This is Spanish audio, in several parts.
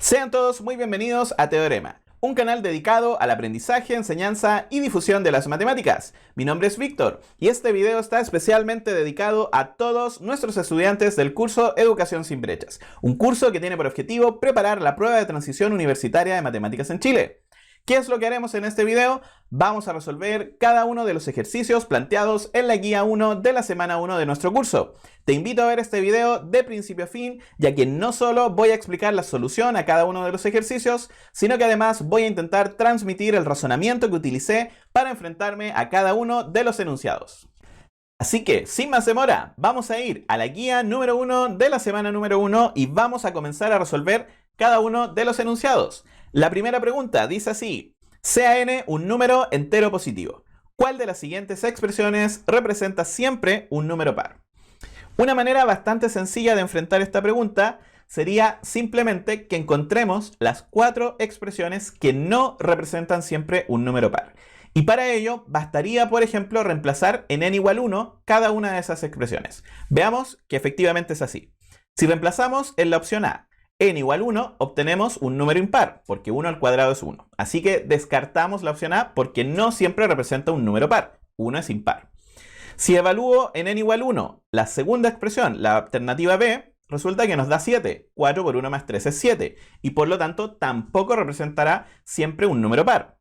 Sean todos muy bienvenidos a Teorema, un canal dedicado al aprendizaje, enseñanza y difusión de las matemáticas. Mi nombre es Víctor y este video está especialmente dedicado a todos nuestros estudiantes del curso Educación sin Brechas, un curso que tiene por objetivo preparar la prueba de transición universitaria de matemáticas en Chile. ¿Qué es lo que haremos en este video? Vamos a resolver cada uno de los ejercicios planteados en la guía 1 de la semana 1 de nuestro curso. Te invito a ver este video de principio a fin, ya que no solo voy a explicar la solución a cada uno de los ejercicios, sino que además voy a intentar transmitir el razonamiento que utilicé para enfrentarme a cada uno de los enunciados. Así que, sin más demora, vamos a ir a la guía número 1 de la semana número 1 y vamos a comenzar a resolver cada uno de los enunciados. La primera pregunta dice así: sea n un número entero positivo. ¿Cuál de las siguientes expresiones representa siempre un número par? Una manera bastante sencilla de enfrentar esta pregunta sería simplemente que encontremos las 4 expresiones que no representan siempre un número par. Y para ello bastaría, por ejemplo, reemplazar en n igual 1 cada una de esas expresiones. Veamos que efectivamente es así. Si reemplazamos en la opción A n igual 1, obtenemos un número impar, porque 1 al cuadrado es 1. Así que descartamos la opción A porque no siempre representa un número par. 1 es impar. Si evalúo en n igual 1 la segunda expresión, la alternativa B, resulta que nos da 7. 4 por 1 más 3 es 7. Y por lo tanto tampoco representará siempre un número par.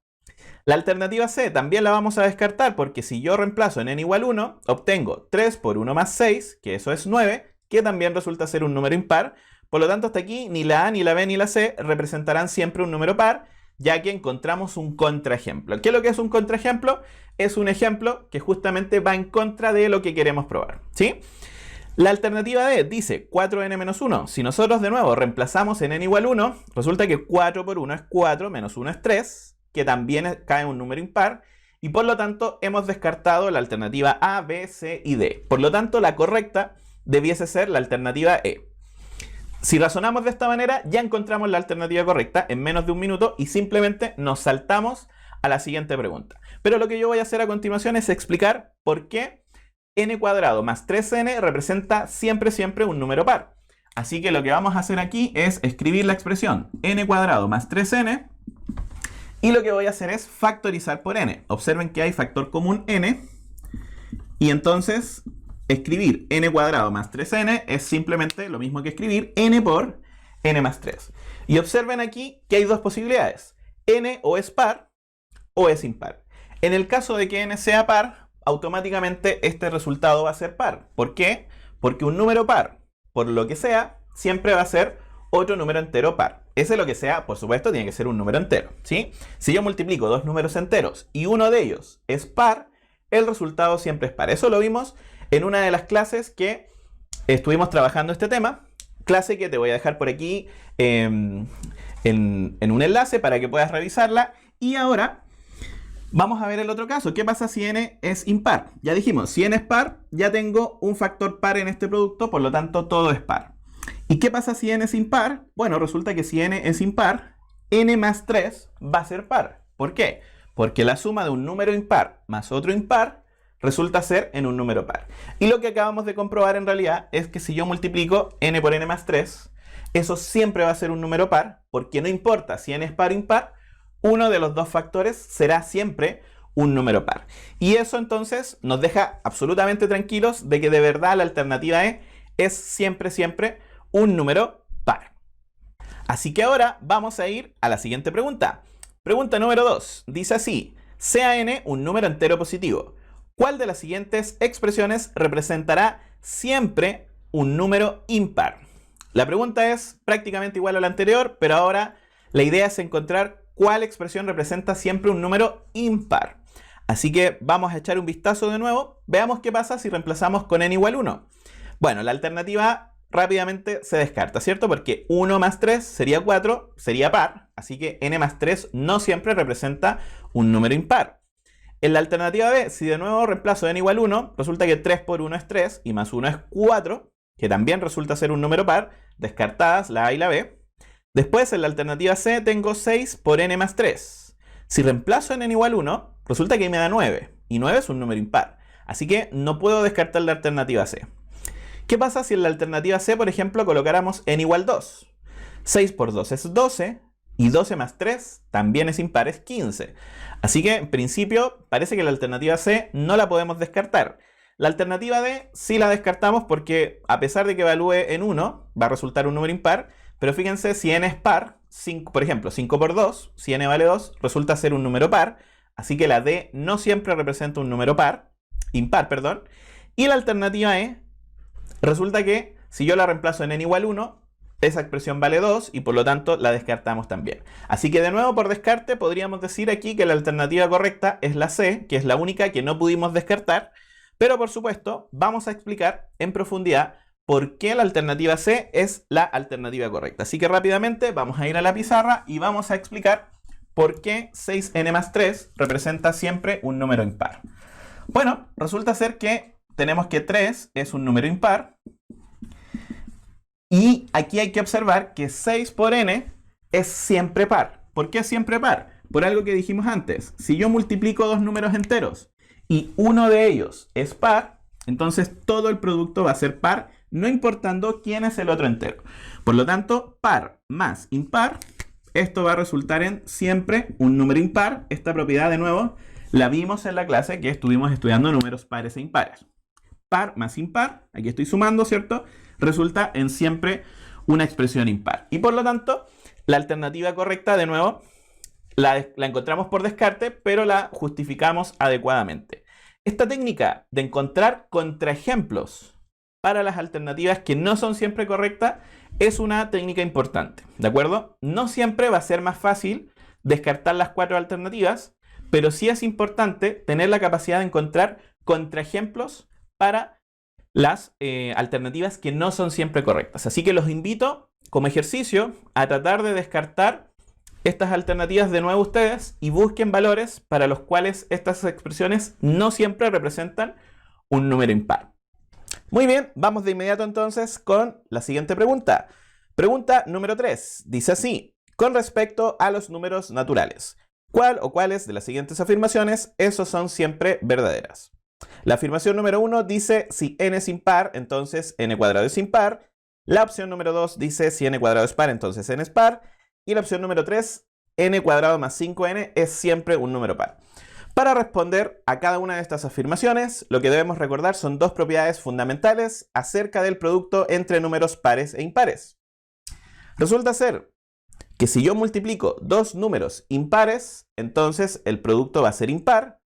La alternativa C también la vamos a descartar porque si yo reemplazo en n igual 1, obtengo 3 por 1 más 6, que eso es 9, que también resulta ser un número impar. Por lo tanto, hasta aquí ni la A, ni la B, ni la C representarán siempre un número par, ya que encontramos un contraejemplo. ¿Qué es lo que es un contraejemplo? Es un ejemplo que justamente va en contra de lo que queremos probar, ¿sí? La alternativa D dice 4n menos 1. Si nosotros de nuevo reemplazamos en n igual 1, resulta que 4 por 1 es 4, menos 1 es 3, que también cae en un número impar, y por lo tanto hemos descartado la alternativa A, B, C y D. Por lo tanto, la correcta debiese ser la alternativa E. Si razonamos de esta manera, ya encontramos la alternativa correcta en menos de un minuto y simplemente nos saltamos a la siguiente pregunta. Pero lo que yo voy a hacer a continuación es explicar por qué n cuadrado más 3n representa siempre un número par. Así que lo que vamos a hacer aquí es escribir la expresión n cuadrado más 3n y lo que voy a hacer es factorizar por n. Observen que hay factor común n y entonces escribir n cuadrado más 3n es simplemente lo mismo que escribir n por n más 3. Y observen aquí que hay dos posibilidades. N o es par o es impar. En el caso de que n sea par, automáticamente este resultado va a ser par. ¿Por qué? Porque un número par, por lo que sea, siempre va a ser otro número entero par. Ese lo que sea, por supuesto, tiene que ser un número entero, ¿sí? Si yo multiplico dos números enteros y uno de ellos es par, el resultado siempre es par. Eso lo vimos en una de las clases que estuvimos trabajando este tema, clase que te voy a dejar por aquí en un enlace para que puedas revisarla. Y ahora vamos a ver el otro caso. ¿Qué pasa si n es impar? Ya dijimos, si n es par, ya tengo un factor par en este producto, por lo tanto todo es par. ¿Y qué pasa si n es impar? Bueno, resulta que si n es impar, n más 3 va a ser par. ¿Por qué? Porque la suma de un número impar más otro impar resulta ser en un número par. Y lo que acabamos de comprobar en realidad es que si yo multiplico n por n más 3, eso siempre va a ser un número par, porque no importa si n es par o impar, uno de los dos factores será siempre un número par. Y eso entonces nos deja absolutamente tranquilos de que de verdad la alternativa E es siempre un número par. Así que ahora vamos a ir a la siguiente pregunta. Pregunta número 2. Dice así: sea n un número entero positivo. ¿Cuál de las siguientes expresiones representará siempre un número impar? La pregunta es prácticamente igual a la anterior, pero ahora la idea es encontrar cuál expresión representa siempre un número impar. Así que vamos a echar un vistazo de nuevo. Veamos qué pasa si reemplazamos con n igual 1. Bueno, la alternativa rápidamente se descarta, ¿cierto? Porque 1 más 3 sería 4, sería par. Así que n más 3 no siempre representa un número impar. En la alternativa B, si de nuevo reemplazo n igual 1, resulta que 3 por 1 es 3 y más 1 es 4, que también resulta ser un número par, descartadas la A y la B. Después, en la alternativa C, tengo 6 por n más 3. Si reemplazo en n igual 1, resulta que me da 9, y 9 es un número impar. Así que no puedo descartar la alternativa C. ¿Qué pasa si en la alternativa C, por ejemplo, colocáramos n igual 2? 6 por 2 es 12 y 12 más 3 también es impar, es 15. Así que en principio parece que la alternativa C no la podemos descartar. La alternativa D sí la descartamos porque a pesar de que evalúe en 1 va a resultar un número impar, pero fíjense si n es par, 5, por ejemplo 5 por 2, si n vale 2 resulta ser un número par, así que la D no siempre representa un número impar, perdón. Y la alternativa E resulta que si yo la reemplazo en n igual 1, esa expresión vale 2 y por lo tanto la descartamos también. Así que de nuevo por descarte podríamos decir aquí que la alternativa correcta es la C, que es la única que no pudimos descartar, pero por supuesto vamos a explicar en profundidad por qué la alternativa C es la alternativa correcta. Así que rápidamente vamos a ir a la pizarra y vamos a explicar por qué 6n más 3 representa siempre un número impar. Bueno, resulta ser que tenemos que 3 es un número impar. Y aquí hay que observar que 6 por n es siempre par. ¿Por qué es siempre par? Por algo que dijimos antes. Si yo multiplico dos números enteros y uno de ellos es par, entonces todo el producto va a ser par, no importando quién es el otro entero. Por lo tanto, par más impar, esto va a resultar en siempre un número impar. Esta propiedad, de nuevo, la vimos en la clase que estuvimos estudiando números pares e impares. Par más impar, aquí estoy sumando, ¿cierto? Resulta en siempre una expresión impar. Y por lo tanto, la alternativa correcta, de nuevo, la encontramos por descarte, pero la justificamos adecuadamente. Esta técnica de encontrar contraejemplos para las alternativas que no son siempre correctas es una técnica importante, ¿de acuerdo? No siempre va a ser más fácil descartar las 4 alternativas, pero sí es importante tener la capacidad de encontrar contraejemplos para las alternativas que no son siempre correctas. Así que los invito como ejercicio a tratar de descartar estas alternativas de nuevo ustedes y busquen valores para los cuales estas expresiones no siempre representan un número impar. Muy bien, vamos de inmediato entonces con la siguiente pregunta. Pregunta número 3. Dice así: con respecto a los números naturales, ¿cuál o cuáles de las siguientes afirmaciones esos son siempre verdaderas? La afirmación número 1 dice si n es impar, entonces n cuadrado es impar. La opción número 2 dice si n cuadrado es par, entonces n es par. Y la opción número 3, n cuadrado más 5n es siempre un número par. Para responder a cada una de estas afirmaciones, lo que debemos recordar son dos propiedades fundamentales acerca del producto entre números pares e impares. Resulta ser que si yo multiplico dos números impares, entonces el producto va a ser impar.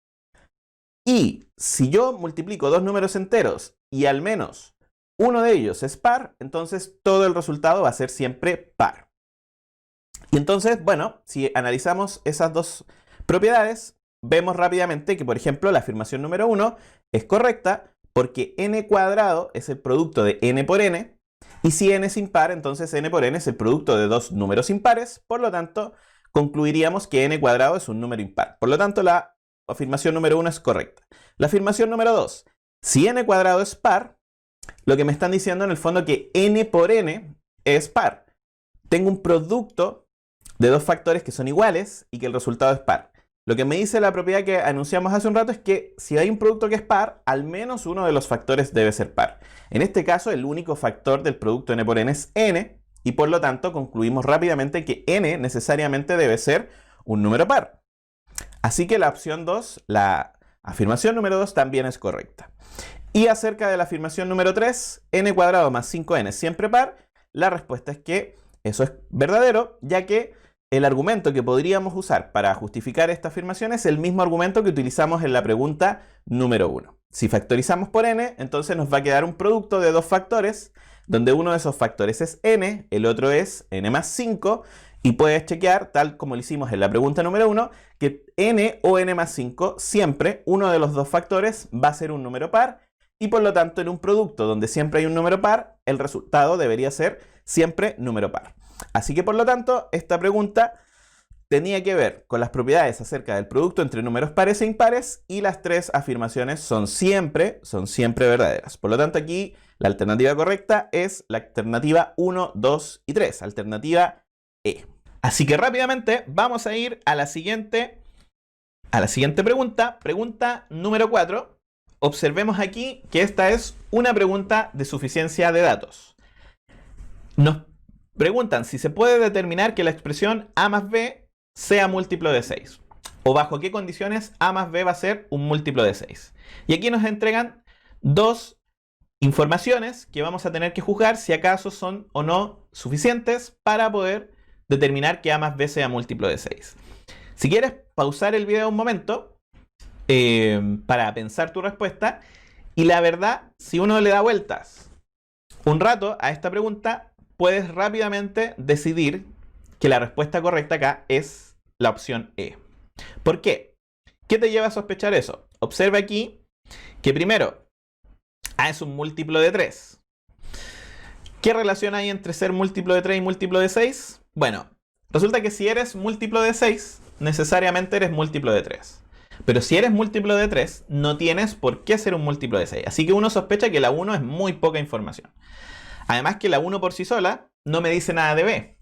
Y si yo multiplico dos números enteros y al menos uno de ellos es par, entonces todo el resultado va a ser siempre par. Y entonces, bueno, si analizamos esas dos propiedades, vemos rápidamente que, por ejemplo, la afirmación número 1 es correcta porque n cuadrado es el producto de n por n, y si n es impar, entonces n por n es el producto de dos números impares, por lo tanto, concluiríamos que n cuadrado es un número impar. Por lo tanto, la afirmación número 1 es correcta. La afirmación número 2, si n cuadrado es par, lo que me están diciendo en el fondo es que n por n es par. Tengo un producto de dos factores que son iguales y que el resultado es par. Lo que me dice la propiedad que anunciamos hace un rato es que si hay un producto que es par, al menos uno de los factores debe ser par. En este caso, el único factor del producto n por n es n, y por lo tanto concluimos rápidamente que n necesariamente debe ser un número par. Así que la opción 2, la afirmación número 2 también es correcta. Y acerca de la afirmación número 3, n cuadrado más 5n es siempre par, la respuesta es que eso es verdadero, ya que el argumento que podríamos usar para justificar esta afirmación es el mismo argumento que utilizamos en la pregunta número 1. Si factorizamos por n, entonces nos va a quedar un producto de dos factores, donde uno de esos factores es n, el otro es n más 5, y puedes chequear, tal como lo hicimos en la pregunta número 1, que n o n más 5, siempre uno de los dos factores va a ser un número par, y por lo tanto en un producto donde siempre hay un número par, el resultado debería ser siempre número par. Así que por lo tanto, esta pregunta tenía que ver con las propiedades acerca del producto entre números pares e impares, y las tres afirmaciones son siempre verdaderas. Por lo tanto, aquí la alternativa correcta es la alternativa 1, 2 y 3, alternativa E. Así que rápidamente vamos a ir a la siguiente pregunta, pregunta número 4. Observemos aquí que esta es una pregunta de suficiencia de datos. Nos Preguntan si se puede determinar que la expresión a más b sea múltiplo de 6. O bajo qué condiciones a más b va a ser un múltiplo de 6. Y aquí nos entregan dos informaciones que vamos a tener que juzgar si acaso son o no suficientes para poder determinar que a más b sea múltiplo de 6. Si quieres pausar el video un momento para pensar tu respuesta, y la verdad, si uno le da vueltas un rato a esta pregunta, puedes rápidamente decidir que la respuesta correcta acá es la opción E. ¿Por qué? ¿Qué te lleva a sospechar eso? Observa aquí que primero, A es un múltiplo de 3. ¿Qué relación hay entre ser múltiplo de 3 y múltiplo de 6? Bueno, resulta que si eres múltiplo de 6, necesariamente eres múltiplo de 3. Pero si eres múltiplo de 3, no tienes por qué ser un múltiplo de 6. Así que uno sospecha que la 1 es muy poca información. Además que la 1 por sí sola no me dice nada de b.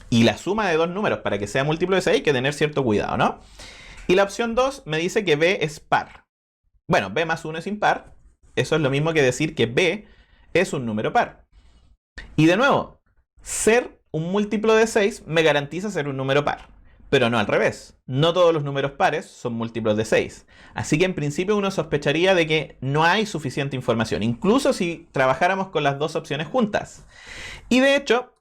Y la suma de dos números para que sea múltiplo de 6 hay que tener cierto cuidado, ¿no? Y la opción 2 me dice que b es par. Bueno, b más 1 es impar. Eso es lo mismo que decir que b es un número par. Y de nuevo, ser un múltiplo de 6 me garantiza ser un número par. Pero no al revés. No todos los números pares son múltiplos de 6. Así que en principio uno sospecharía de que no hay suficiente información, incluso si trabajáramos con las dos opciones juntas. Y de hecho,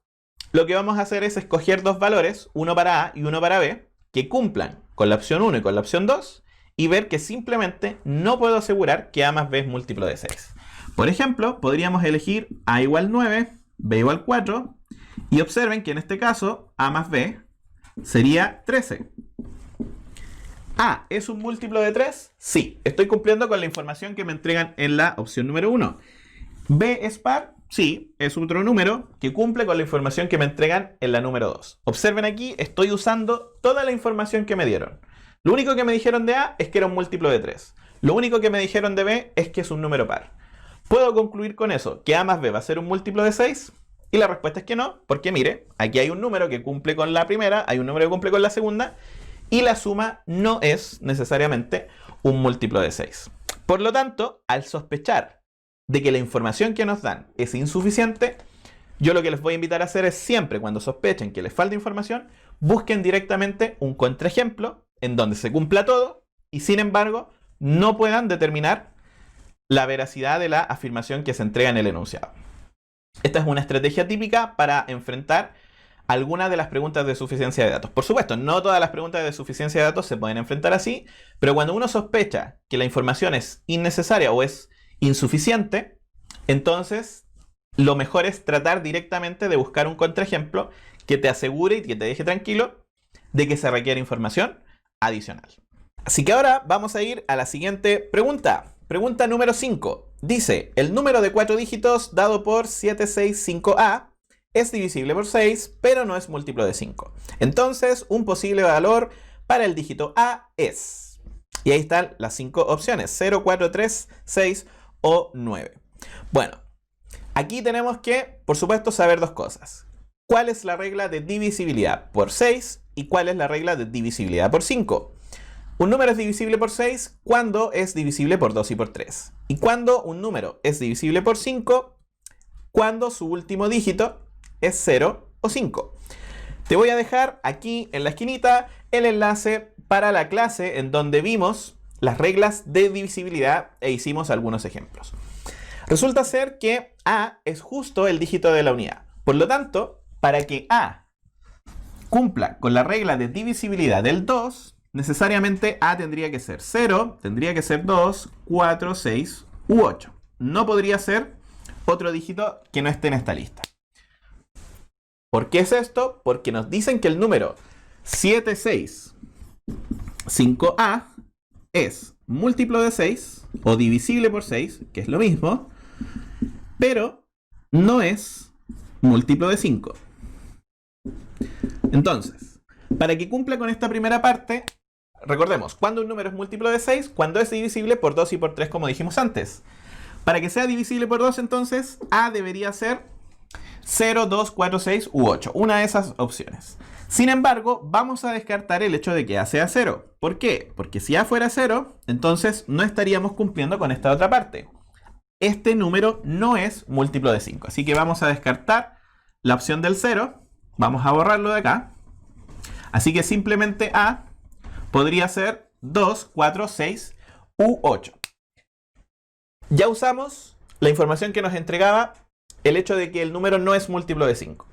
lo que vamos a hacer es escoger dos valores, uno para A y uno para B, que cumplan con la opción 1 y con la opción 2, y ver que simplemente no puedo asegurar que A más B es múltiplo de 6. Por ejemplo, podríamos elegir A igual 9, B igual 4, y observen que en este caso A más B sería 13. ¿A es un múltiplo de 3? Sí, estoy cumpliendo con la información que me entregan en la opción número 1. ¿B es par? Sí, es otro número que cumple con la información que me entregan en la número 2. Observen aquí, estoy usando toda la información que me dieron. Lo único que me dijeron de A es que era un múltiplo de 3. Lo único que me dijeron de B es que es un número par. ¿Puedo concluir con eso que A más B va a ser un múltiplo de 6? Y la respuesta es que no, porque mire, aquí hay un número que cumple con la primera, hay un número que cumple con la segunda, y la suma no es necesariamente un múltiplo de 6. Por lo tanto, al sospechar de que la información que nos dan es insuficiente, yo lo que les voy a invitar a hacer es siempre, cuando sospechen que les falta información, busquen directamente un contraejemplo en donde se cumpla todo y sin embargo no puedan determinar la veracidad de la afirmación que se entrega en el enunciado. Esta es una estrategia típica para enfrentar algunas de las preguntas de suficiencia de datos. Por supuesto, no todas las preguntas de suficiencia de datos se pueden enfrentar así, pero cuando uno sospecha que la información es innecesaria o es insuficiente, entonces lo mejor es tratar directamente de buscar un contraejemplo que te asegure y que te deje tranquilo de que se requiere información adicional. Así que ahora vamos a ir a la siguiente pregunta. Pregunta número 5. Dice, el número de 4 dígitos dado por 765A es divisible por 6, pero no es múltiplo de 5. Entonces, un posible valor para el dígito A es... Y ahí están las 5 opciones, 0, 4, 3, 6 o 9. Bueno, aquí tenemos que, por supuesto, saber dos cosas. ¿Cuál es la regla de divisibilidad por 6 y cuál es la regla de divisibilidad por 5? Un número es divisible por 6 cuando es divisible por 2 y por 3. Y cuando un número es divisible por 5, cuando su último dígito es 0 o 5. Te voy a dejar aquí en la esquinita el enlace para la clase en donde vimos las reglas de divisibilidad e hicimos algunos ejemplos. Resulta ser que A es justo el dígito de la unidad. Por lo tanto, para que A cumpla con la regla de divisibilidad del 2, necesariamente A tendría que ser 0, tendría que ser 2, 4, 6 u 8. No podría ser otro dígito que no esté en esta lista. ¿Por qué es esto? Porque nos dicen que el número 765A es múltiplo de 6 o divisible por 6, que es lo mismo, pero no es múltiplo de 5. Entonces, para que cumpla con esta primera parte, recordemos, cuando un número es múltiplo de 6, cuando es divisible por 2 y por 3, como dijimos antes. Para que sea divisible por 2, entonces, A debería ser 0, 2, 4, 6 u 8. Una de esas opciones. Sin embargo, vamos a descartar el hecho de que A sea 0. ¿Por qué? Porque si A fuera 0, entonces no estaríamos cumpliendo con esta otra parte. Este número no es múltiplo de 5. Así que vamos a descartar la opción del 0 vamos a borrarlo de acá. Así que simplemente A podría ser 2, 4, 6 u 8. Ya usamos la información que nos entregaba el hecho de que el número no es múltiplo de 5.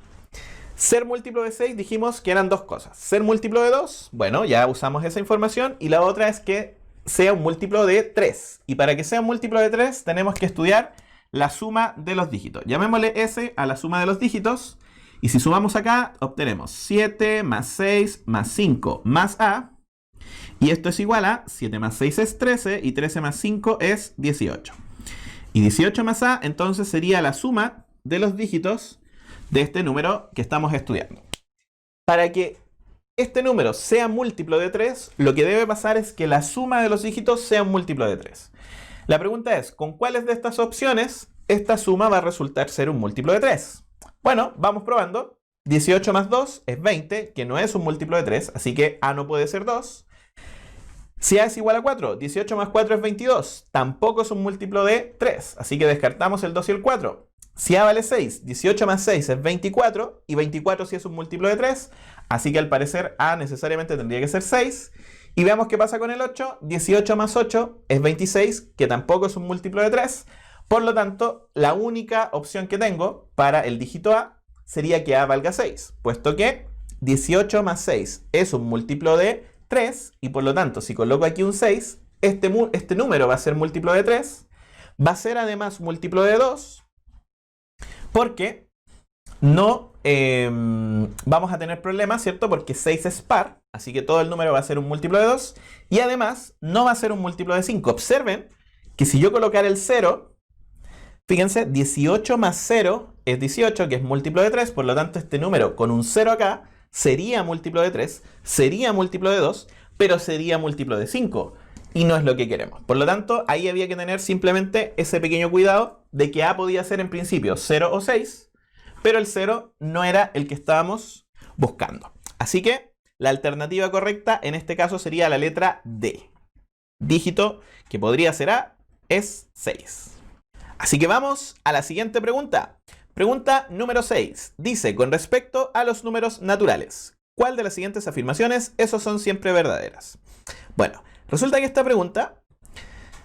Ser múltiplo de 6 dijimos que eran dos cosas. Ser múltiplo de 2, bueno, ya usamos esa información. Y la otra es que sea un múltiplo de 3. Y para que sea un múltiplo de 3 tenemos que estudiar la suma de los dígitos. Llamémosle S a la suma de los dígitos. Y si sumamos acá, obtenemos 7 más 6 más 5 más A. Y esto es igual a 7 más 6 es 13 y 13 más 5 es 18. Y 18 más A entonces sería la suma de los dígitos de este número que estamos estudiando. Para que este número sea múltiplo de 3, lo que debe pasar es que la suma de los dígitos sea un múltiplo de 3. La pregunta es, ¿con cuáles de estas opciones esta suma va a resultar ser un múltiplo de 3? Bueno, vamos probando. 18 más 2 es 20, que no es un múltiplo de 3, así que A no puede ser 2. Si A es igual a 4, 18 más 4 es 22, tampoco es un múltiplo de 3, así que descartamos el 2 y el 4. Si A vale 6, 18 más 6 es 24, y 24 sí es un múltiplo de 3, así que al parecer A necesariamente tendría que ser 6. Y veamos qué pasa con el 8, 18 más 8 es 26, que tampoco es un múltiplo de 3. Por lo tanto, la única opción que tengo para el dígito A sería que A valga 6, puesto que 18 más 6 es un múltiplo de 3, y por lo tanto, si coloco aquí un 6, este número va a ser múltiplo de 3, va a ser además múltiplo de 2, porque no vamos a tener problemas, ¿cierto? Porque 6 es par, así que todo el número va a ser un múltiplo de 2, y además no va a ser un múltiplo de 5. Observen que si yo colocara el 0, fíjense, 18 más 0 es 18, que es múltiplo de 3, por lo tanto este número con un 0 acá sería múltiplo de 3, sería múltiplo de 2, pero sería múltiplo de 5. Y no es lo que queremos. Por lo tanto, ahí había que tener simplemente ese pequeño cuidado de que A podía ser en principio 0 o 6, pero el 0 no era el que estábamos buscando. Así que la alternativa correcta en este caso sería la letra D. Dígito que podría ser A es 6. Así que vamos a la siguiente pregunta. Pregunta número 6. Dice, con respecto a los números naturales, ¿cuál de las siguientes afirmaciones esos son siempre verdaderas? Bueno, resulta que esta pregunta,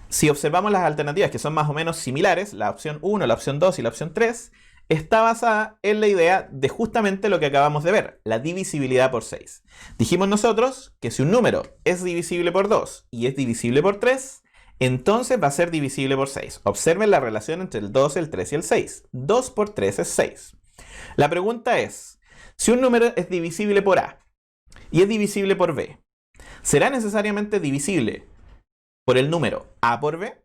si observamos las alternativas que son más o menos similares, la opción 1, la opción 2 y la opción 3, está basada en la idea de justamente lo que acabamos de ver, la divisibilidad por 6. Dijimos nosotros que si un número es divisible por 2 y es divisible por 3, entonces va a ser divisible por 6. Observen la relación entre el 2, el 3 y el 6. 2 por 3 es 6. La pregunta es, si un número es divisible por A y es divisible por B, ¿será necesariamente divisible por el número A por B?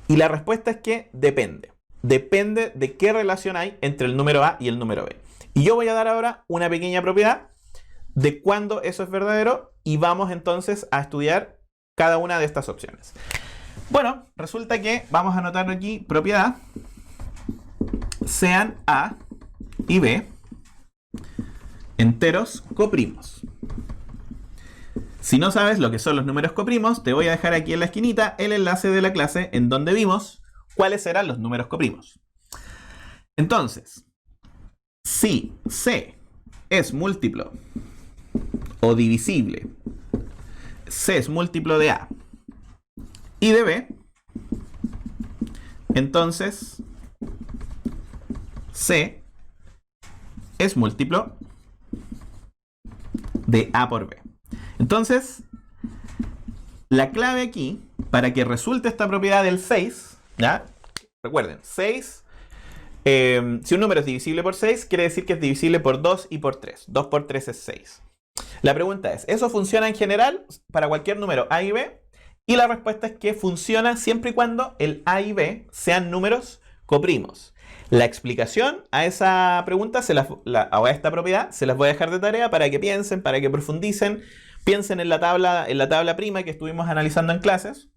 Y la respuesta es que depende. Depende de qué relación hay entre el número A y el número B. Y yo voy a dar ahora una pequeña propiedad de cuándo eso es verdadero y vamos entonces a estudiar cada una de estas opciones. Bueno, resulta que vamos a anotar aquí propiedad, sean A y B enteros coprimos. Si no sabes lo que son los números coprimos, te voy a dejar aquí en la esquinita el enlace de la clase en donde vimos cuáles eran los números coprimos. Entonces, si C es múltiplo o divisible, C es múltiplo de A y de B, entonces C es múltiplo de A por B. Entonces, la clave aquí, para que resulte esta propiedad del 6, ¿ya? Recuerden, 6, si un número es divisible por 6, quiere decir que es divisible por 2 y por 3. 2 por 3 es 6. La pregunta es, ¿eso funciona en general para cualquier número A y B? Y la respuesta es que funciona siempre y cuando el A y B sean números coprimos. La explicación a esa pregunta, o a esta propiedad, se las voy a dejar de tarea para que piensen, para que profundicen. Piensen en la tabla prima que estuvimos analizando en clases.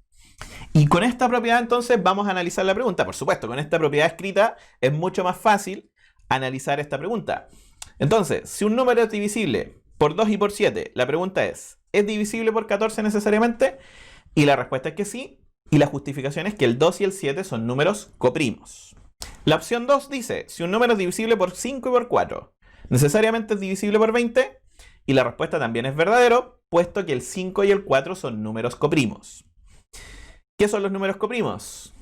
Y con esta propiedad entonces vamos a analizar la pregunta. Por supuesto, con esta propiedad escrita es mucho más fácil analizar esta pregunta. Entonces, si un número es divisible por 2 y por 7, la pregunta ¿es divisible por 14 necesariamente? Y la respuesta es que sí. Y la justificación es que el 2 y el 7 son números coprimos. La opción 2 dice, si un número es divisible por 5 y por 4, ¿Necesariamente es divisible por 20? Y la respuesta también es verdadero, puesto que el 5 y el 4 son números coprimos. ¿Qué son los números coprimos?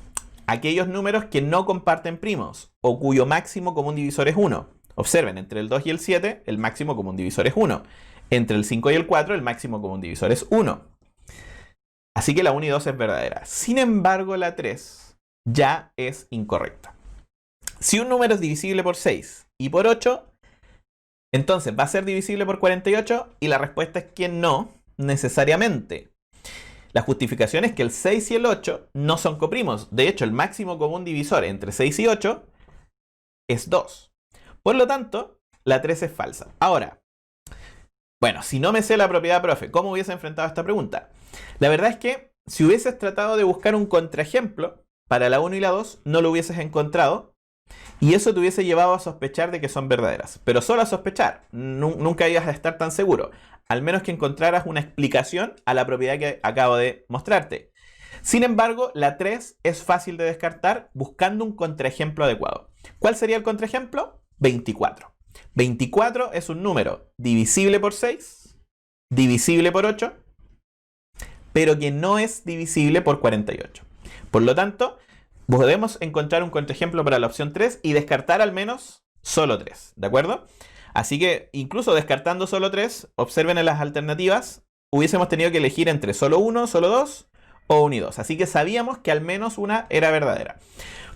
Aquellos números que no comparten primos, o cuyo máximo común divisor es 1. Observen, entre el 2 y el 7, el máximo común divisor es 1. Entre el 5 y el 4, el máximo común divisor es 1. Así que la 1 y 2 es verdadera. Sin embargo, la 3 ya es incorrecta. Si un número es divisible por 6 y por 8, entonces va a ser divisible por 48, y la respuesta es que no necesariamente. La justificación es que el 6 y el 8 no son coprimos. De hecho, el máximo común divisor entre 6 y 8 es 2. Por lo tanto, la 3 es falsa. Ahora, bueno, si no me sé la propiedad, profe, ¿cómo hubiese enfrentado esta pregunta? La verdad es que si hubieses tratado de buscar un contraejemplo para la 1 y la 2, no lo hubieses encontrado, y eso te hubiese llevado a sospechar de que son verdaderas. Pero solo a sospechar, nunca ibas a estar tan seguro, al menos que encontraras una explicación a la propiedad que acabo de mostrarte. Sin embargo, la 3 es fácil de descartar buscando un contraejemplo adecuado. ¿Cuál sería el contraejemplo? 24. 24 es un número divisible por 6, divisible por 8, pero que no es divisible por 48. Por lo tanto, podemos encontrar un contraejemplo para la opción 3 y descartar al menos solo 3, ¿de acuerdo? Así que, incluso descartando solo 3, observen en las alternativas, hubiésemos tenido que elegir entre solo 1, solo 2 o 1 y 2. Así que sabíamos que al menos una era verdadera.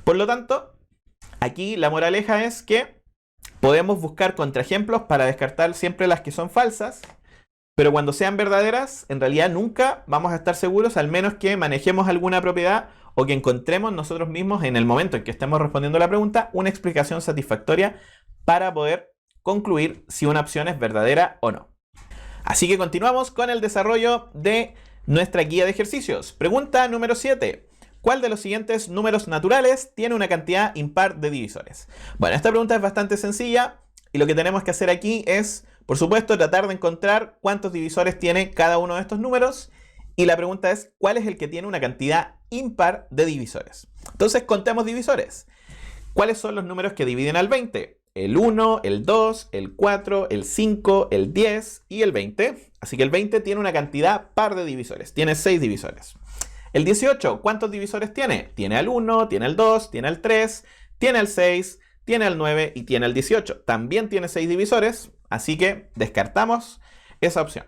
Por lo tanto, aquí la moraleja es que podemos buscar contraejemplos para descartar siempre las que son falsas, pero cuando sean verdaderas, en realidad nunca vamos a estar seguros, al menos que manejemos alguna propiedad o que encontremos nosotros mismos en el momento en que estemos respondiendo la pregunta una explicación satisfactoria para poder concluir si una opción es verdadera o no. Así que continuamos con el desarrollo de nuestra guía de ejercicios. Pregunta número 7. ¿Cuál de los siguientes números naturales tiene una cantidad impar de divisores? Bueno, esta pregunta es bastante sencilla y lo que tenemos que hacer aquí es, por supuesto, tratar de encontrar cuántos divisores tiene cada uno de estos números. Y la pregunta es, ¿cuál es el que tiene una cantidad impar de divisores? Entonces, contemos divisores. ¿Cuáles son los números que dividen al 20? El 1, el 2, el 4, el 5, el 10 y el 20. Así que el 20 tiene una cantidad par de divisores. Tiene 6 divisores. El 18, ¿cuántos divisores tiene? Tiene al 1, tiene al 2, tiene al 3, tiene al 6, tiene al 9 y tiene al 18. También tiene 6 divisores, así que descartamos esa opción.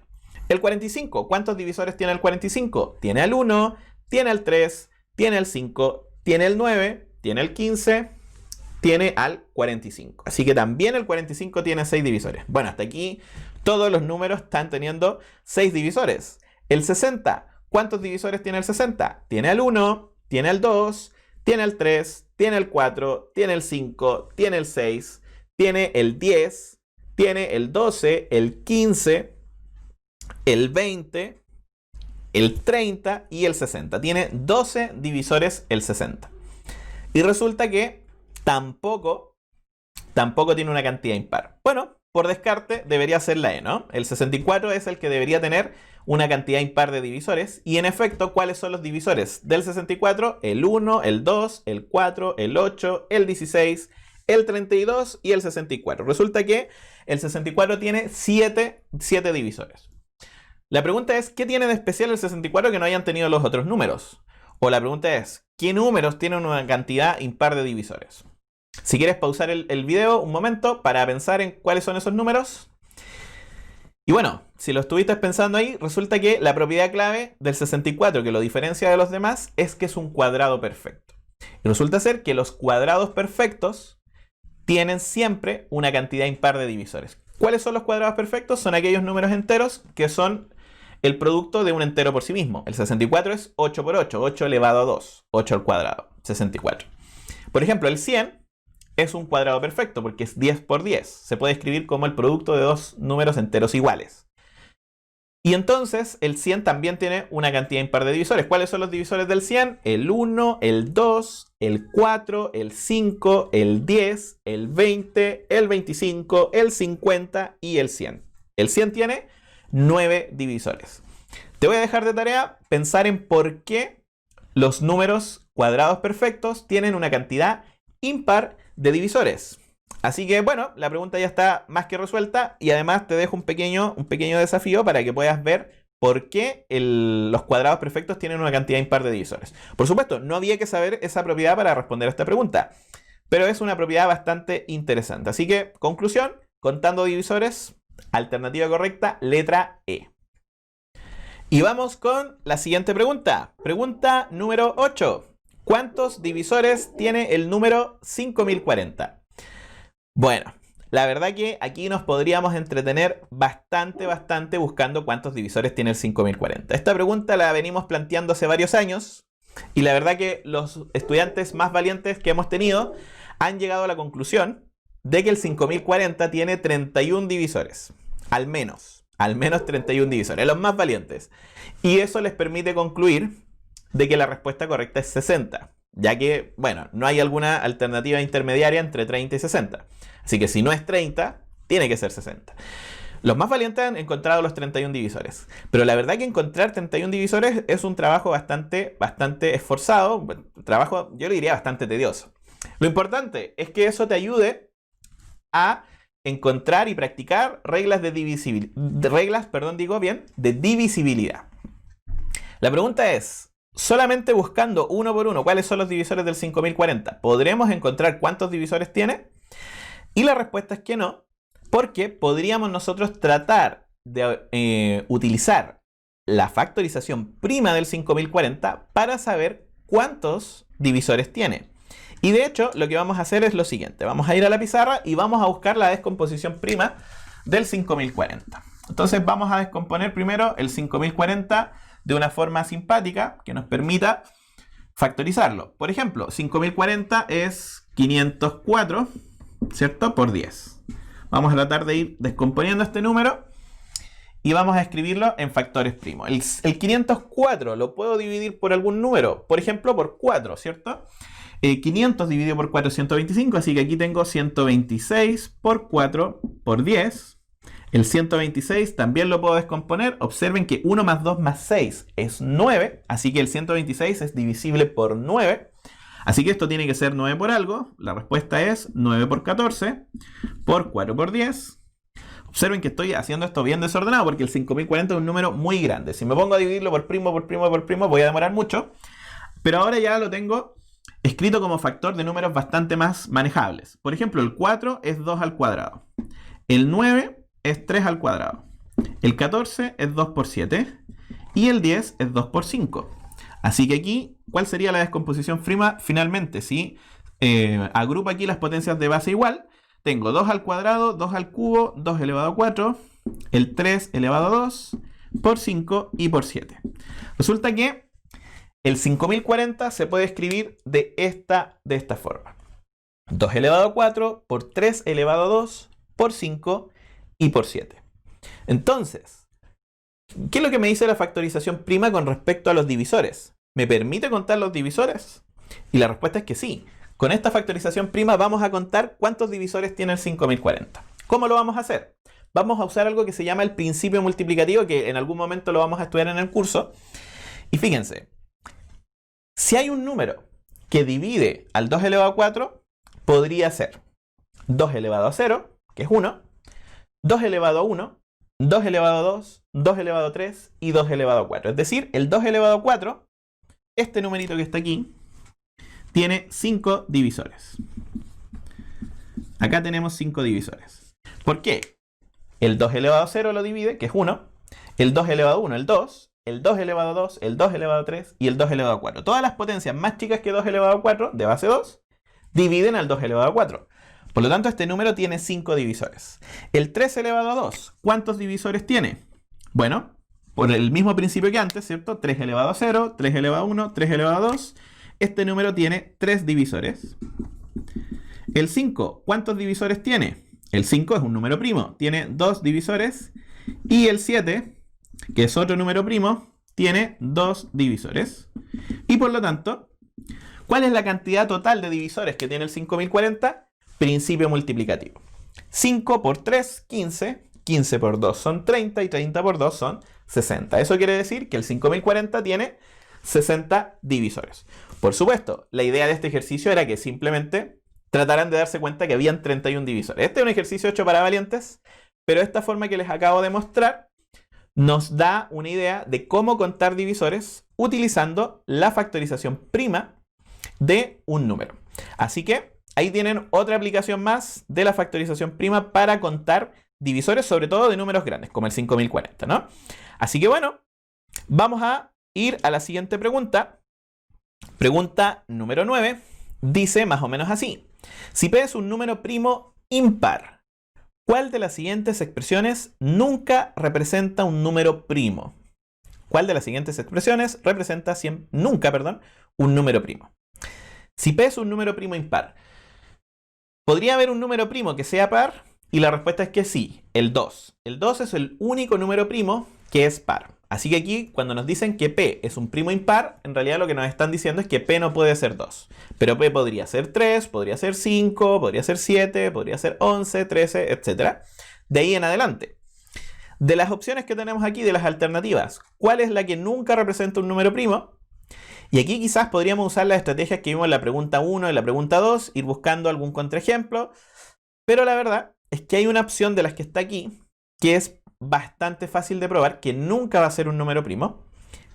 El 45, ¿cuántos divisores tiene el 45? Tiene al 1, tiene al 3, tiene al 5, tiene el 9, tiene el 15, tiene al 45. Así que también el 45 tiene 6 divisores. Bueno, hasta aquí todos los números están teniendo 6 divisores. El 60, ¿cuántos divisores tiene el 60? Tiene al 1, tiene al 2, tiene al 3, tiene el 4, tiene el 5, tiene el 6, tiene el 10, tiene el 12, el 15, el 20, el 30 y el 60. Tiene 12 divisores el 60. Y resulta que tampoco tiene una cantidad impar. Bueno, por descarte debería ser la E, ¿no? El 64 es el que debería tener una cantidad impar de divisores. Y en efecto, ¿cuáles son los divisores del 64? El 1, el 2, el 4, el 8, el 16, el 32 y el 64. Resulta que el 64 tiene 7 divisores. La pregunta es, ¿qué tiene de especial el 64 que no hayan tenido los otros números? O la pregunta es, ¿qué números tienen una cantidad impar de divisores? Si quieres pausar el video un momento para pensar en cuáles son esos números. Y bueno, si lo estuviste pensando ahí, resulta que la propiedad clave del 64 que lo diferencia de los demás es que es un cuadrado perfecto. Y resulta ser que los cuadrados perfectos tienen siempre una cantidad impar de divisores. ¿Cuáles son los cuadrados perfectos? Son aquellos números enteros que son el producto de un entero por sí mismo. El 64 es 8 por 8, 8 elevado a 2, 8 al cuadrado, 64. Por ejemplo, el 100 es un cuadrado perfecto porque es 10 por 10. Se puede escribir como el producto de dos números enteros iguales. Y entonces el 100 también tiene una cantidad impar de divisores. ¿Cuáles son los divisores del 100? El 1, el 2, el 4, el 5, el 10, el 20, el 25, el 50 y el 100. El 100 tiene 9 divisores. Te voy a dejar de tarea pensar en por qué los números cuadrados perfectos tienen una cantidad impar de divisores. Así que bueno, la pregunta ya está más que resuelta y además te dejo un pequeño desafío para que puedas ver por qué los cuadrados perfectos tienen una cantidad impar de divisores. Por supuesto, no había que saber esa propiedad para responder a esta pregunta, pero es una propiedad bastante interesante. Así que, conclusión, contando divisores, alternativa correcta, letra E. Y vamos con la siguiente pregunta. Pregunta número 8. ¿Cuántos divisores tiene el número 5040? Bueno, la verdad que aquí nos podríamos entretener bastante buscando cuántos divisores tiene el 5040. Esta pregunta la venimos planteando hace varios años y la verdad que los estudiantes más valientes que hemos tenido han llegado a la conclusión de que el 5040 tiene 31 divisores. Al menos 31 divisores, los más valientes. Y eso les permite concluir de que la respuesta correcta es 60. Ya que, bueno, no hay alguna alternativa intermediaria entre 30 y 60. Así que si no es 30, tiene que ser 60. Los más valientes han encontrado los 31 divisores. Pero la verdad que encontrar 31 divisores es un trabajo bastante esforzado. Trabajo, yo le diría, bastante tedioso. Lo importante es que eso te ayude a encontrar y practicar reglas de divisibilidad. La pregunta es, solamente buscando uno por uno cuáles son los divisores del 5040, ¿podremos encontrar cuántos divisores tiene? Y la respuesta es que no, porque podríamos nosotros tratar de utilizar la factorización prima del 5040 para saber cuántos divisores tiene. Y de hecho, lo que vamos a hacer es lo siguiente. Vamos a ir a la pizarra y vamos a buscar la descomposición prima del 5040. Entonces vamos a descomponer primero el 5040 de una forma simpática que nos permita factorizarlo. Por ejemplo, 5040 es 504, ¿cierto? Por 10. Vamos a tratar de ir descomponiendo este número y vamos a escribirlo en factores primos. El 504 lo puedo dividir por algún número, por ejemplo por 4, ¿cierto? 500 dividido por 4 es 125, así que aquí tengo 126 por 4 por 10. El 126 también lo puedo descomponer. Observen que 1 más 2 más 6 es 9, así que el 126 es divisible por 9. Así que esto tiene que ser 9 por algo. La respuesta es 9 por 14 por 4 por 10. Observen que estoy haciendo esto bien desordenado porque el 5040 es un número muy grande. Si me pongo a dividirlo por primo, voy a demorar mucho. Pero ahora ya lo tengo escrito como factor de números bastante más manejables. Por ejemplo, el 4 es 2 al cuadrado. El 9 es 3 al cuadrado. El 14 es 2 por 7. Y el 10 es 2 por 5. Así que aquí, ¿cuál sería la descomposición prima? Finalmente, si agrupo aquí las potencias de base igual, tengo 2 al cuadrado, 2 al cubo, 2 elevado a 4, el 3 elevado a 2, por 5 y por 7. Resulta que el 5040 se puede escribir de esta forma. 2 elevado a 4 por 3 elevado a 2 por 5 y por 7. Entonces, ¿qué es lo que me dice la factorización prima con respecto a los divisores? ¿Me permite contar los divisores? Y la respuesta es que sí. Con esta factorización prima vamos a contar cuántos divisores tiene el 5040. ¿Cómo lo vamos a hacer? Vamos a usar algo que se llama el principio multiplicativo, que en algún momento lo vamos a estudiar en el curso. Y fíjense, si hay un número que divide al 2 elevado a 4, podría ser 2 elevado a 0, que es 1, 2 elevado a 1, 2 elevado a 2, 2 elevado a 3 y 2 elevado a 4. Es decir, el 2 elevado a 4, este numerito que está aquí, tiene 5 divisores. Acá tenemos 5 divisores. ¿Por qué? El 2 elevado a 0 lo divide, que es 1. El 2 elevado a 1, el 2. El 2 elevado a 2, el 2 elevado a 3 y el 2 elevado a 4. Todas las potencias más chicas que 2 elevado a 4, de base 2, dividen al 2 elevado a 4. Por lo tanto, este número tiene 5 divisores. El 3 elevado a 2, ¿cuántos divisores tiene? Bueno, por el mismo principio que antes, ¿cierto? 3 elevado a 0, 3 elevado a 1, 3 elevado a 2. Este número tiene 3 divisores. El 5, ¿cuántos divisores tiene? El 5 es un número primo, tiene 2 divisores. Y el 7, que es otro número primo, tiene 2 divisores. Y por lo tanto, ¿cuál es la cantidad total de divisores que tiene el 5040? Principio multiplicativo. 5 por 3, 15. 15 por 2 son 30 y 30 por 2 son 60. Eso quiere decir que el 5040 tiene 60 divisores. Por supuesto, la idea de este ejercicio era que simplemente tratarán de darse cuenta que habían 31 divisores. Este es un ejercicio hecho para valientes, pero esta forma que les acabo de mostrar nos da una idea de cómo contar divisores utilizando la factorización prima de un número. Así que ahí tienen otra aplicación más de la factorización prima para contar divisores, sobre todo de números grandes, como el 5040, ¿no? Así que bueno, vamos a ir a la siguiente pregunta. Pregunta número 9. Dice más o menos así. Si P es un número primo impar, ¿cuál de las siguientes expresiones nunca representa un número primo? ¿Cuál de las siguientes expresiones representa nunca, un número primo? Si P es un número primo impar, ¿podría haber un número primo que sea par? Y la respuesta es que sí, el 2. El 2 es el único número primo que es par. Así que aquí, cuando nos dicen que P es un primo impar, en realidad lo que nos están diciendo es que P no puede ser 2. Pero P podría ser 3, podría ser 5, podría ser 7, podría ser 11, 13, etc. De ahí en adelante. De las opciones que tenemos aquí, de las alternativas, ¿cuál es la que nunca representa un número primo? Y aquí quizás podríamos usar las estrategias que vimos en la pregunta 1 y en la pregunta 2, ir buscando algún contraejemplo. Pero la verdad es que hay una opción de las que está aquí que es bastante fácil de probar, que nunca va a ser un número primo,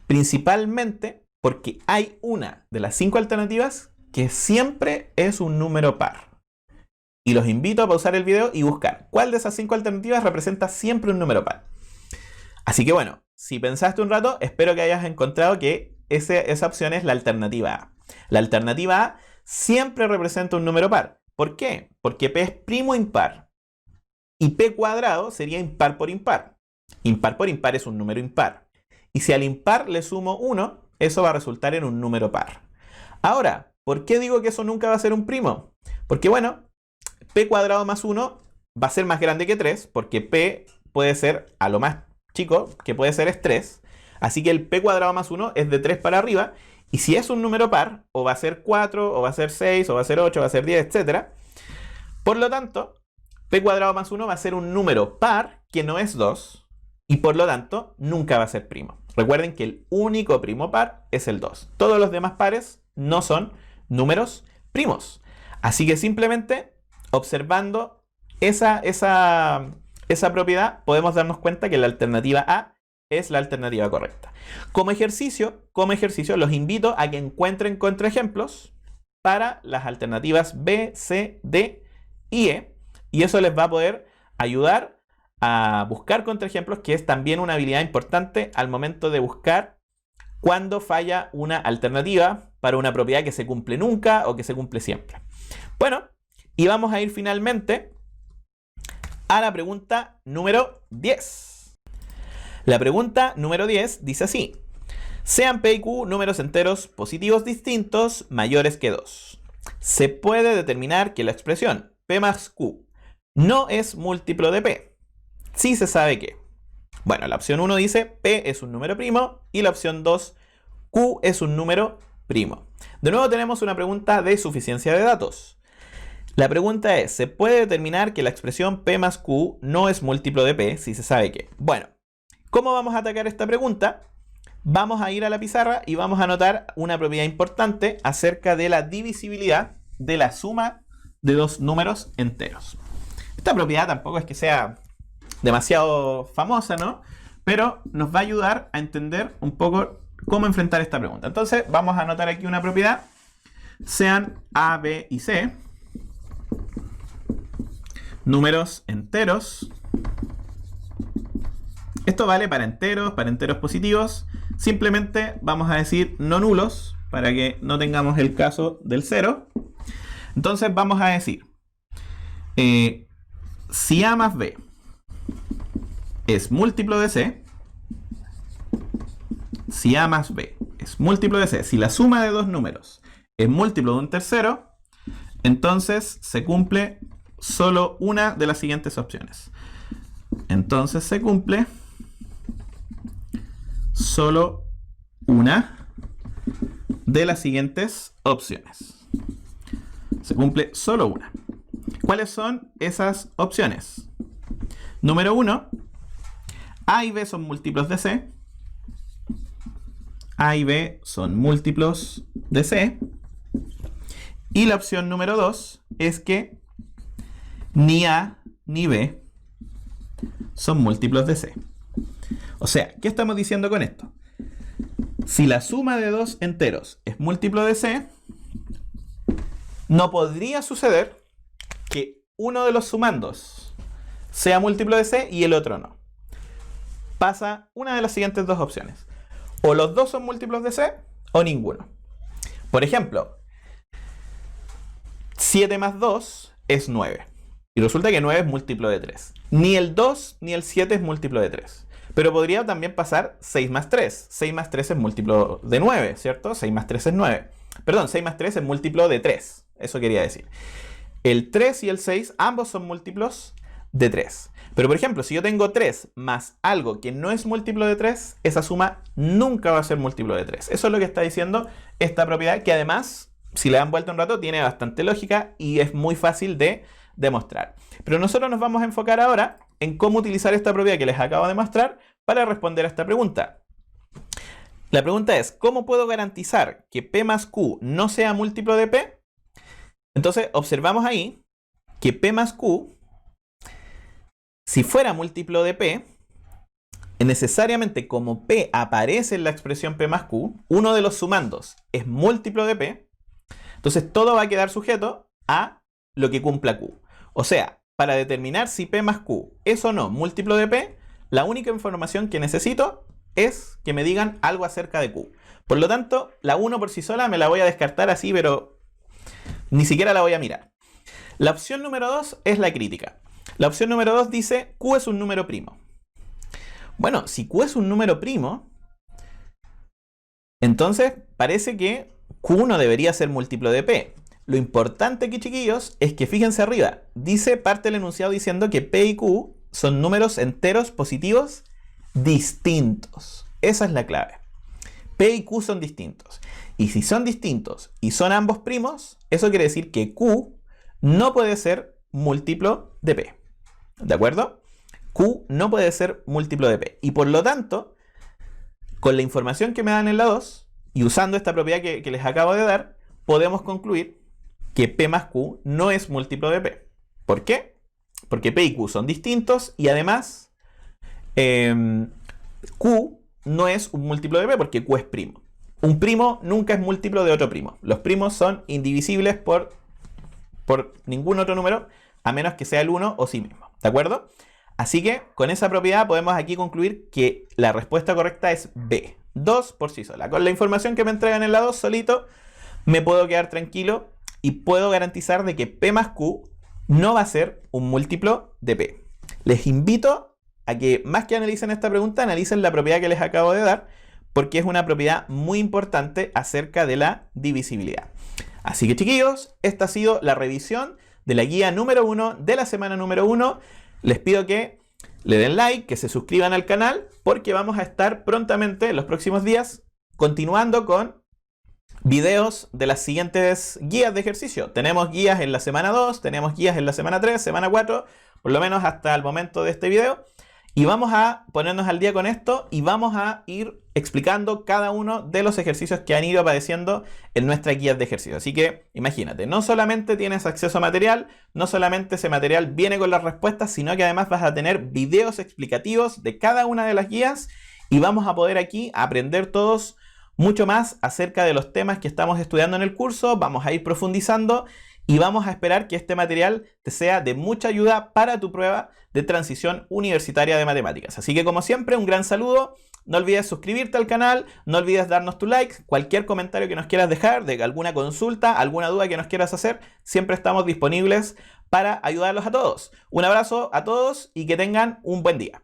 principalmente porque hay una de las 5 alternativas que siempre es un número par. Y los invito a pausar el video y buscar cuál de esas 5 alternativas representa siempre un número par. Así que bueno, si pensaste un rato, espero que hayas encontrado que esa opción es la alternativa A. La alternativa A siempre representa un número par. ¿Por qué? Porque P es primo impar. Y P cuadrado sería impar por impar. Impar por impar es un número impar. Y si al impar le sumo 1, eso va a resultar en un número par. Ahora, ¿por qué digo que eso nunca va a ser un primo? Porque bueno, P cuadrado más 1 va a ser más grande que 3, porque P puede ser, a lo más chico que puede ser es 3. Así que el P cuadrado más 1 es de 3 para arriba. Y si es un número par, o va a ser 4, o va a ser 6, o va a ser 8, o va a ser 10, etc. Por lo tanto, P cuadrado más 1 va a ser un número par que no es 2 y por lo tanto nunca va a ser primo. Recuerden que el único primo par es el 2. Todos los demás pares no son números primos. Así que simplemente observando esa propiedad podemos darnos cuenta que la alternativa A es la alternativa correcta. Como ejercicio los invito a que encuentren contraejemplos para las alternativas B, C, D y E. Y eso les va a poder ayudar a buscar contraejemplos, que es también una habilidad importante al momento de buscar cuando falla una alternativa para una propiedad que se cumple nunca o que se cumple siempre. Bueno, y vamos a ir finalmente a la pregunta número 10. La pregunta número 10 dice así. Sean P y Q números enteros positivos distintos mayores que 2. Se puede determinar que la expresión P más Q no es múltiplo de P. Sí se sabe que. Bueno, la opción 1 dice P es un número primo y la opción 2, Q es un número primo. De nuevo tenemos una pregunta de suficiencia de datos. La pregunta es, ¿se puede determinar que la expresión P más Q no es múltiplo de P? Si se sabe que. Bueno, ¿cómo vamos a atacar esta pregunta? Vamos a ir a la pizarra y vamos a anotar una propiedad importante acerca de la divisibilidad de la suma de dos números enteros. Esta propiedad tampoco es que sea demasiado famosa, ¿no? Pero nos va a ayudar a entender un poco cómo enfrentar esta pregunta. Entonces vamos a anotar aquí una propiedad. Sean A, B y C números enteros. Esto vale para enteros positivos. Simplemente vamos a decir no nulos para que no tengamos el caso del 0. Entonces vamos a decir si A más B es múltiplo de C, si A más B es múltiplo de C, si la suma de dos números es múltiplo de un tercero, entonces se cumple solo una de las siguientes opciones. Entonces se cumple solo una de las siguientes opciones. Se cumple solo una. ¿Cuáles son esas opciones? Número 1, A y B son múltiplos de C. A y B son múltiplos de C. Y la opción número 2 es que ni A ni B son múltiplos de C. O sea, ¿qué estamos diciendo con esto? Si la suma de dos enteros es múltiplo de C, no podría suceder que uno de los sumandos sea múltiplo de C y el otro no. Pasa una de las siguientes dos opciones. O los dos son múltiplos de C o ninguno. Por ejemplo, 7 más 2 es 9. Y resulta que 9 es múltiplo de 3. Ni el 2 ni el 7 es múltiplo de 3. Pero podría también pasar 6 más 3. 6 más 3 es múltiplo de 9, ¿cierto? 6 más 3 es 9. Perdón, 6 más 3 es múltiplo de 3. Eso quería decir. El 3 y el 6, ambos son múltiplos de 3. Pero por ejemplo, si yo tengo 3 más algo que no es múltiplo de 3, esa suma nunca va a ser múltiplo de 3. Eso es lo que está diciendo esta propiedad, que además, si le dan vuelta un rato, tiene bastante lógica y es muy fácil de demostrar. Pero nosotros nos vamos a enfocar ahora en cómo utilizar esta propiedad que les acabo de mostrar para responder a esta pregunta. La pregunta es, ¿cómo puedo garantizar que P más Q no sea múltiplo de P? Entonces, observamos ahí que P más Q, si fuera múltiplo de P, necesariamente como P aparece en la expresión P más Q, uno de los sumandos es múltiplo de P, entonces todo va a quedar sujeto a lo que cumpla Q. O sea, para determinar si P más Q es o no múltiplo de P, la única información que necesito es que me digan algo acerca de Q. Por lo tanto, la 1 por sí sola me la voy a descartar así, pero ni siquiera la voy a mirar. La opción número 2 es la crítica. La opción número 2 dice Q es un número primo. Bueno, si Q es un número primo, entonces parece que Q no debería ser múltiplo de P. Lo importante aquí, chiquillos, es que fíjense arriba. Dice, parte el enunciado diciendo que P y Q son números enteros positivos distintos. Esa es la clave. P y Q son distintos. Y si son distintos y son ambos primos, eso quiere decir que Q no puede ser múltiplo de P. ¿De acuerdo? Q no puede ser múltiplo de P. Y por lo tanto, con la información que me dan en la 2, y usando esta propiedad que les acabo de dar, podemos concluir que P más Q no es múltiplo de P. ¿Por qué? Porque P y Q son distintos y además Q no es un múltiplo de P porque Q es primo. Un primo nunca es múltiplo de otro primo. Los primos son indivisibles por ningún otro número, a menos que sea el 1 o sí mismo. ¿De acuerdo? Así que con esa propiedad podemos aquí concluir que la respuesta correcta es B. 2 por sí sola. Con la información que me entregan en la 2 solito, me puedo quedar tranquilo y puedo garantizar de que P más Q no va a ser un múltiplo de P. Les invito a que más que analicen esta pregunta, analicen la propiedad que les acabo de dar, porque es una propiedad muy importante acerca de la divisibilidad. Así que, chiquillos, esta ha sido la revisión de la guía número 1 de la semana número 1. Les pido que le den like, que se suscriban al canal, porque vamos a estar prontamente en los próximos días continuando con videos de las siguientes guías de ejercicio. Tenemos guías en la semana 2, tenemos guías en la semana 3, semana 4, por lo menos hasta el momento de este video. Y vamos a ponernos al día con esto y vamos a ir explicando cada uno de los ejercicios que han ido apareciendo en nuestras guías de ejercicio. Así que imagínate, no solamente tienes acceso a material, no solamente ese material viene con las respuestas, sino que además vas a tener videos explicativos de cada una de las guías y vamos a poder aquí aprender todos mucho más acerca de los temas que estamos estudiando en el curso. Vamos a ir profundizando y vamos a esperar que este material te sea de mucha ayuda para tu prueba de transición universitaria de matemáticas. Así que, como siempre, un gran saludo. No olvides suscribirte al canal, no olvides darnos tu like, cualquier comentario que nos quieras dejar, de alguna consulta, alguna duda que nos quieras hacer, siempre estamos disponibles para ayudarlos a todos. Un abrazo a todos y que tengan un buen día.